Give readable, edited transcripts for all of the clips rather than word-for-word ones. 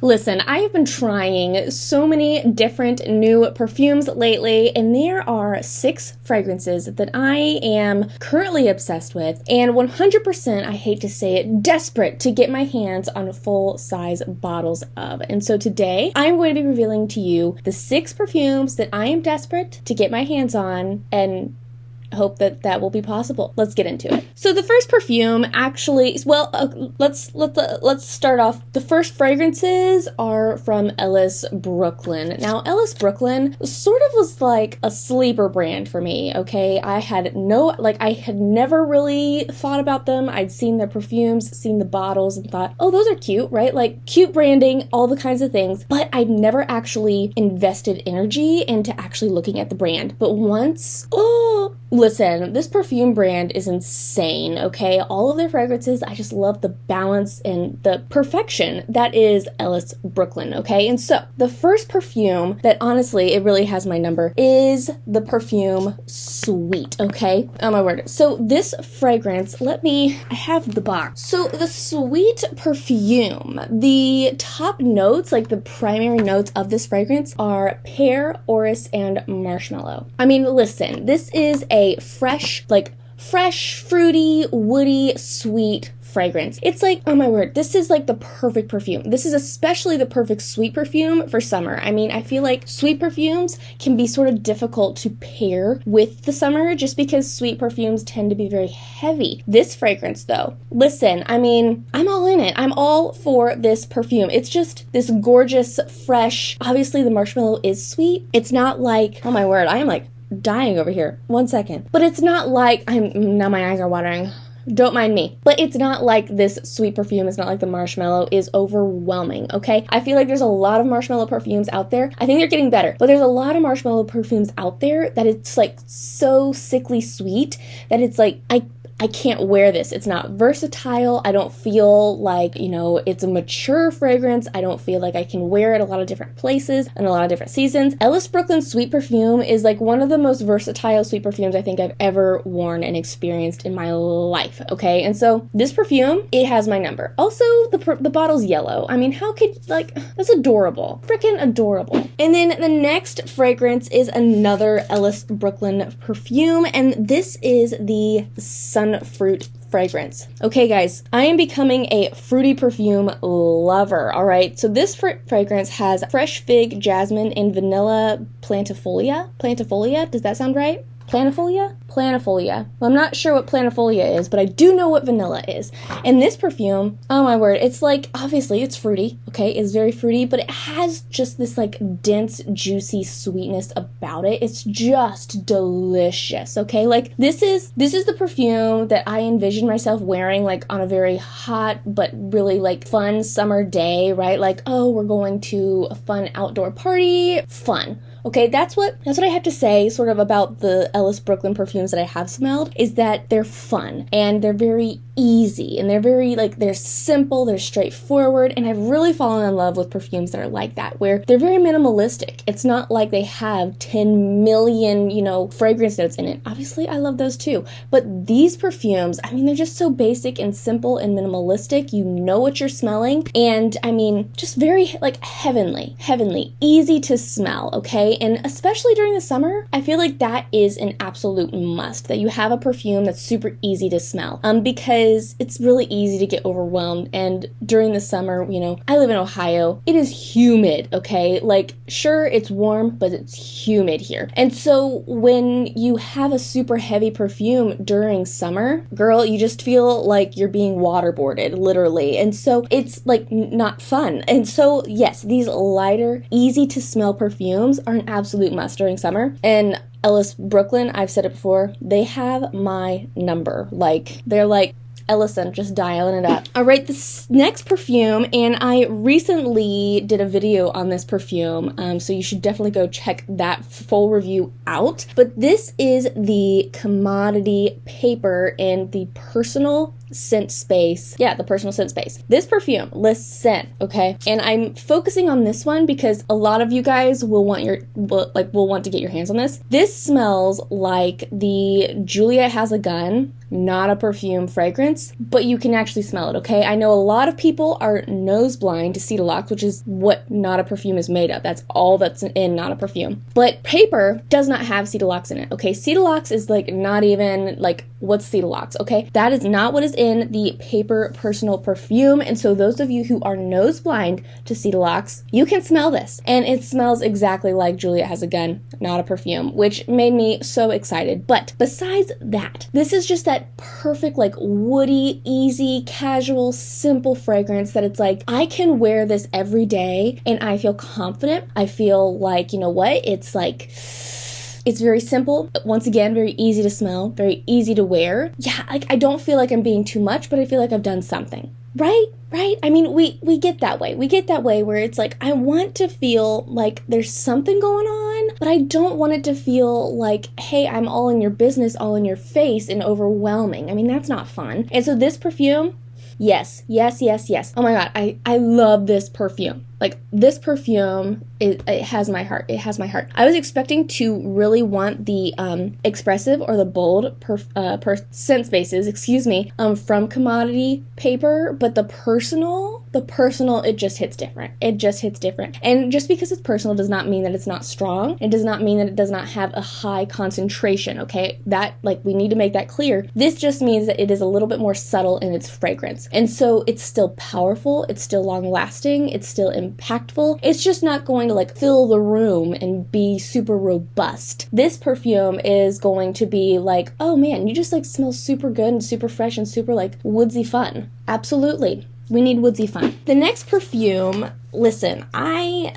Listen, I have been trying so many different new perfumes lately, and there are 6 fragrances that I am currently obsessed with, and 100%, I hate to say it, desperate to get my hands on full-size bottles of. And so today, I'm going to be revealing to you the 6 perfumes that I am desperate to get my hands on, and hope that that will be possible. Let's get into it. So the first perfume actually, well, let's start off. The first fragrances are from Ellis Brooklyn. Now, Ellis Brooklyn sort of was like a sleeper brand for me, okay? I had never really thought about them. I'd seen their perfumes, seen the bottles, and thought, oh, those are cute, right? Like, cute branding, all the kinds of things, but I'd never actually invested energy into actually looking at the brand. But once, listen, this perfume brand is insane, okay? All of their fragrances, I just love the balance and the perfection that is Ellis Brooklyn, okay? And so, the first perfume that honestly, it really has my number, is the perfume Sweet, okay? Oh my word. So this fragrance, I have the box. So the Sweet perfume, the top notes, like the primary notes of this fragrance are pear, orris, and marshmallow. I mean, listen, this is a fresh, fruity, woody, sweet fragrance. It's like, oh my word, this is like the perfect perfume. This is especially the perfect sweet perfume for summer. I mean, I feel like sweet perfumes can be sort of difficult to pair with the summer just because sweet perfumes tend to be very heavy. This fragrance though, listen, I mean, I'm all in it. I'm all for this perfume. It's just this gorgeous, fresh, obviously the marshmallow is sweet. It's not like, oh my word, I am like dying over here. 1 second. But it's not like, now my eyes are watering. Don't mind me. But it's not like this sweet perfume. It's not like the marshmallow is overwhelming, okay? I feel like there's a lot of marshmallow perfumes out there. I think they're getting better, but there's a lot of marshmallow perfumes out there that it's like so sickly sweet that it's like, I can't wear this. It's not versatile. I don't feel like, it's a mature fragrance. I don't feel like I can wear it a lot of different places and a lot of different seasons. Ellis Brooklyn Sweet Perfume is like one of the most versatile sweet perfumes I think I've ever worn and experienced in my life, okay? And so this perfume, it has my number. Also, the bottle's yellow. I mean, how could, that's adorable. Freaking adorable. And then the next fragrance is another Ellis Brooklyn perfume, and this is the Sun Fruit fragrance. Okay guys, I am becoming a fruity perfume lover, all right? So this fragrance has fresh fig, jasmine, and vanilla plantifolia. Plantifolia, does that sound right? Planifolia? Planifolia. Well, I'm not sure what planifolia is, but I do know what vanilla is. And this perfume, oh my word, it's like, obviously it's fruity, okay? It's very fruity, but it has just this like dense, juicy sweetness about it. It's just delicious, okay? Like this is the perfume that I envision myself wearing like on a very hot but really like fun summer day, right? Like, oh, we're going to a fun outdoor party. Fun. Okay, that's what I have to say sort of about the Ellis Brooklyn perfumes that I have smelled, is that they're fun and they're very easy and they're very they're simple, they're straightforward, and I've really fallen in love with perfumes that are like that, where they're very minimalistic. It's not like they have 10 million, fragrance notes in it. Obviously, I love those too, but these perfumes, I mean, they're just so basic and simple and minimalistic. You know what you're smelling, and I mean, just very heavenly, easy to smell, okay? And especially during the summer, I feel like that is an absolute must, that you have a perfume that's super easy to smell, because it's really easy to get overwhelmed. And during the summer, I live in Ohio, it is humid, okay? Like, sure, it's warm, but it's humid here. And so when you have a super heavy perfume during summer, girl, you just feel like you're being waterboarded, literally. And so it's not fun. And so yes, these lighter, easy to smell perfumes are an absolute must during summer. And Ellis Brooklyn, I've said it before, they have my number. They're like, Ellison, just dialing it up. All right, this next perfume, and I recently did a video on this perfume, so you should definitely go check that full review out. But this is the Commodity Paper in the Personal scent space. Yeah, the personal scent space. This perfume lists scent, okay? And I'm focusing on this one because a lot of you guys will want to get your hands on this. This smells like the Juliet Has a Gun, not a perfume fragrance, but you can actually smell it, okay? I know a lot of people are nose blind to Cedalox, which is what Not a Perfume is made of. That's all that's in Not a Perfume. But paper does not have Cedalox in it, okay? Cedalox is like not even like, what's Cedalox, okay? That is not what is in the paper personal perfume. And so those of you who are nose blind to Cedalox, you can smell this. And it smells exactly like Juliet Has a Gun, Not a Perfume, which made me so excited. But besides that, this is just that perfect, like woody, easy, casual, simple fragrance that it's like, I can wear this every day and I feel confident. I feel like, you know what? It's like, it's very simple. Once again, very easy to smell, very easy to wear. Yeah, like I don't feel like I'm being too much, but I feel like I've done something. Right? I mean, we get that way. We get that way where it's like, I want to feel like there's something going on, but I don't want it to feel like, hey, I'm all in your business, all in your face and overwhelming. I mean, that's not fun. And so this perfume, yes. Oh my God, I love this perfume. Like, this perfume, it has my heart. It has my heart. I was expecting to really want the expressive or the bold scent spaces, from Commodity Paper, but the personal, it just hits different. It just hits different. And just because it's personal does not mean that it's not strong. It does not mean that it does not have a high concentration, okay? That, like, we need to make that clear. This just means that it is a little bit more subtle in its fragrance. And so it's still powerful. It's still long-lasting. It's still impactful. It's just not going to like fill the room and be super robust. This perfume is going to be like, oh man, you just like smell super good and super fresh and super like woodsy fun. Absolutely. We need woodsy fun. The next perfume, listen, I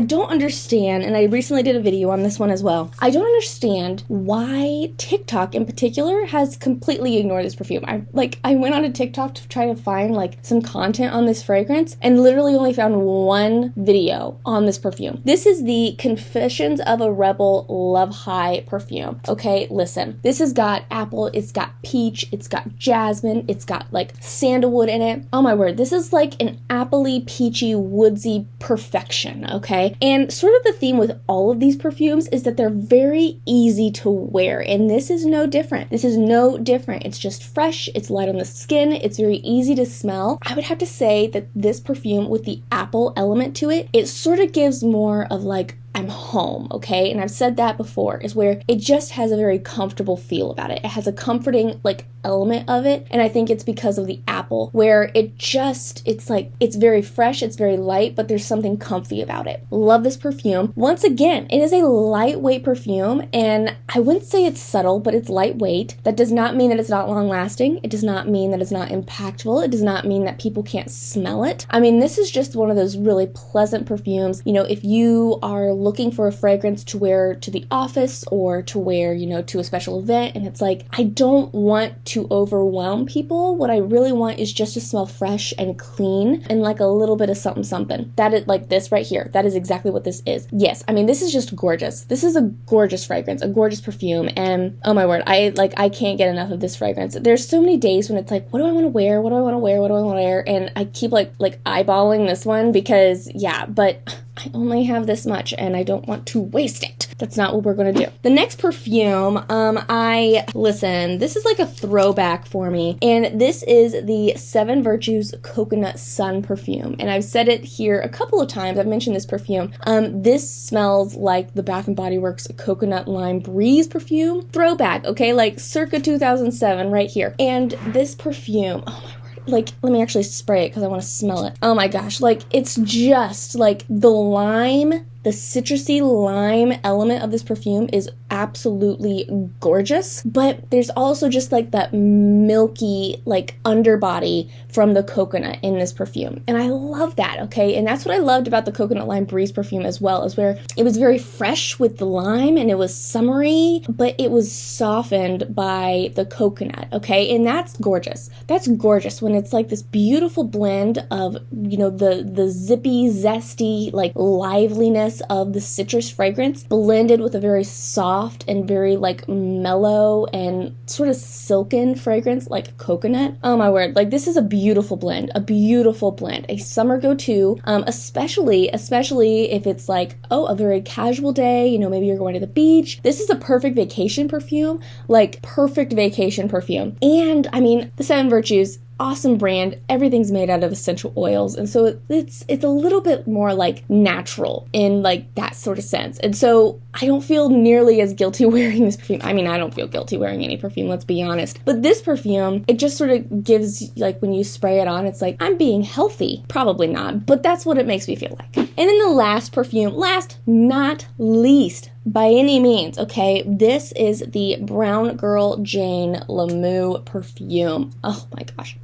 don't understand, and I recently did a video on this one as well. I don't understand why TikTok in particular has completely ignored this perfume. I went on to TikTok to try to find like some content on this fragrance and literally only found one video on this perfume. This is the Confessions of a Rebel Love High perfume. Okay, listen. This has got apple, it's got peach, it's got jasmine, it's got like sandalwood in it. Oh my word, this is like an appley, peachy, woodsy perfection, okay? And sort of the theme with all of these perfumes is that they're very easy to wear, and this is no different. This is no different. It's just fresh, it's light on the skin, it's very easy to smell. I would have to say that this perfume with the apple element to it, it sort of gives more of like, I'm home, okay? And I've said that before, is where it just has a very comfortable feel about it. It has a comforting, like, element of it, and I think it's because of the apple, where it's like, it's very fresh, it's very light, but there's something comfy about it. Love this perfume. Once again, it is a lightweight perfume, and I wouldn't say it's subtle, but it's lightweight. That does not mean that it's not long-lasting. It does not mean that it's not impactful. It does not mean that people can't smell it. I mean, this is just one of those really pleasant perfumes. You know, if you are looking for a fragrance to wear to the office or to wear, you know, to a special event, and it's like, I don't want to overwhelm people. What I really want is just to smell fresh and clean and like a little bit of something. That is like this right here. That is exactly what this is. Yes, I mean, this is just gorgeous. This is a gorgeous fragrance, a gorgeous perfume, and oh my word, I can't get enough of this fragrance. There's so many days when it's like, what do I want to wear? What do I want to wear? What do I want to wear? And I keep like eyeballing this one because yeah, but I only have this much and I don't want to waste it. That's not what we're going to do. The next perfume, this is like a throwback for me, and this is the Seven Virtues Coconut Sun perfume. And I've said it here a couple of times. I've mentioned this perfume. This smells like the Bath & Body Works Coconut Lime Breeze perfume. Throwback, okay? Like circa 2007 right here. And this perfume, oh my, like, let me actually spray it because I want to smell it. Oh my gosh, like, it's just, like, the lime, the citrusy lime element of this perfume is absolutely gorgeous, but there's also just like that milky like underbody from the coconut in this perfume, and I love that, okay? And that's what I loved about the Coconut Lime Breeze perfume as well, is where it was very fresh with the lime and it was summery, but it was softened by the coconut, okay? And that's gorgeous. That's gorgeous when it's like this beautiful blend of, you know, the zippy, zesty, like liveliness sweetiness of the citrus fragrance blended with a very soft and very like mellow and sort of silken fragrance like coconut. Oh my word, like this is a beautiful blend, a summer go-to, especially if it's like, oh, a very casual day, you know, maybe you're going to the beach. This is a perfect vacation perfume, like perfect vacation perfume. And I mean, the Seven Virtues, awesome brand, everything's made out of essential oils, and so it's a little bit more like natural in like that sort of sense. And so I don't feel nearly as guilty wearing this perfume. I mean, I don't feel guilty wearing any perfume, let's be honest, but this perfume, it just sort of gives, like, when you spray it on, it's like, I'm being healthy. Probably not, but that's what it makes me feel like. And then the last perfume, last not least by any means, okay, this is the Brown Girl Jane Lemieux perfume. Oh my gosh.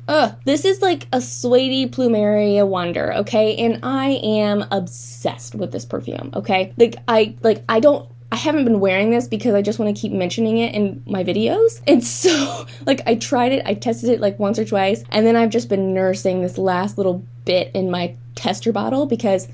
This is like a suede plumeria wonder, okay, and I am obsessed with this perfume, okay? I haven't been wearing this because I just want to keep mentioning it in my videos. And so, like, I tried it, I tested it like once or twice, and then I've just been nursing this last little bit in my tester bottle because,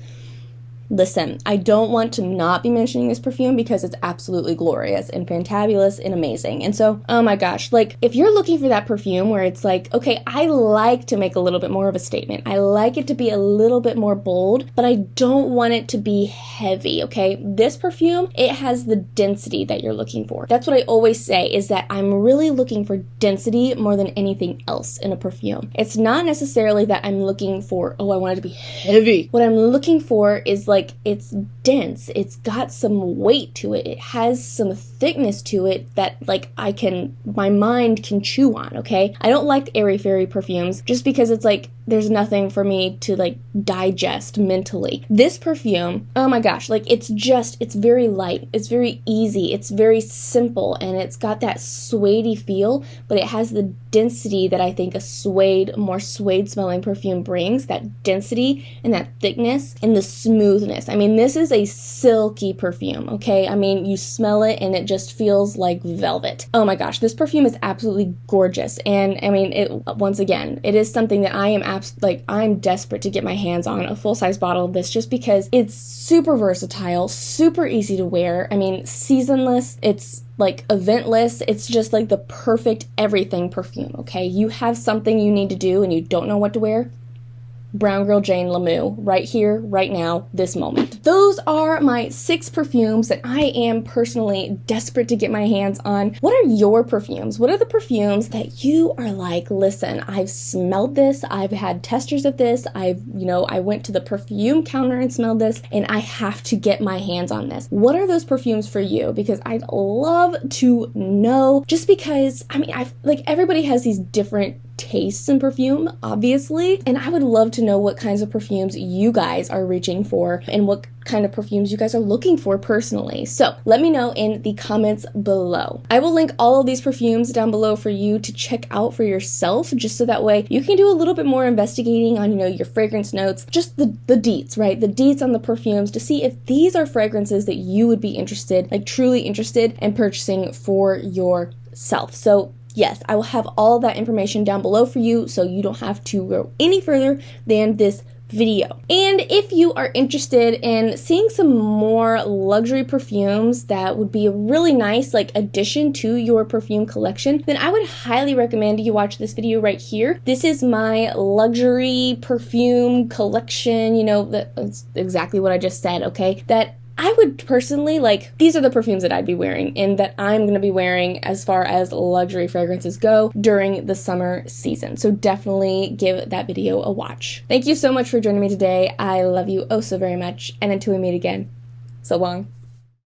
listen, I don't want to not be mentioning this perfume because it's absolutely glorious and fantabulous and amazing. And so, oh my gosh, like, if you're looking for that perfume where it's like, okay, I like to make a little bit more of a statement. I like it to be a little bit more bold, but I don't want it to be heavy, okay? This perfume, it has the density that you're looking for. That's what I always say, is that I'm really looking for density more than anything else in a perfume. It's not necessarily that I'm looking for, oh, I want it to be heavy. What I'm looking for is like, it's dense, it's got some weight to it, it has some thickness to it that like my mind can chew on, okay? I don't like airy-fairy perfumes just because it's like there's nothing for me to like digest mentally. This perfume, oh my gosh, like it's very light, it's very easy, it's very simple, and it's got that suede feel, but it has the density that I think a more suede smelling perfume brings, that density and that thickness and the smoothness. I mean, this is a silky perfume, okay? I mean, you smell it and it just feels like velvet. Oh my gosh, this perfume is absolutely gorgeous. And I mean, once again, it is something that I'm desperate to get my hands on a full-size bottle of this just because it's super versatile, super easy to wear. I mean, seasonless, it's like eventless, it's just like the perfect everything perfume, okay? You have something you need to do and you don't know what to wear, Brown Girl Jane Lemieux, right here, right now, this moment. Those are my 6 perfumes that I am personally desperate to get my hands on. What are your perfumes? What are the perfumes that you are like, listen, I've smelled this, I've had testers of this, I went to the perfume counter and smelled this, and I have to get my hands on this. What are those perfumes for you? Because I'd love to know, just because, I mean, everybody has these different tastes in perfume, obviously, and I would love to know what kinds of perfumes you guys are reaching for and what kind of perfumes you guys are looking for personally. So let me know in the comments below. I will link all of these perfumes down below for you to check out for yourself, just so that way you can do a little bit more investigating on, your fragrance notes, just the deets, right? The deets on the perfumes to see if these are fragrances that you would be interested, like truly interested in purchasing for yourself. So yes, I will have all that information down below for you, so you don't have to go any further than this video. And if you are interested in seeing some more luxury perfumes that would be a really nice addition to your perfume collection, then I would highly recommend you watch this video right here. This is my luxury perfume collection, that's exactly what I just said, okay? That I would personally, these are the perfumes that I'd be wearing and that I'm going to be wearing as far as luxury fragrances go during the summer season. So definitely give that video a watch. Thank you so much for joining me today. I love you oh so very much. And until we meet again, so long.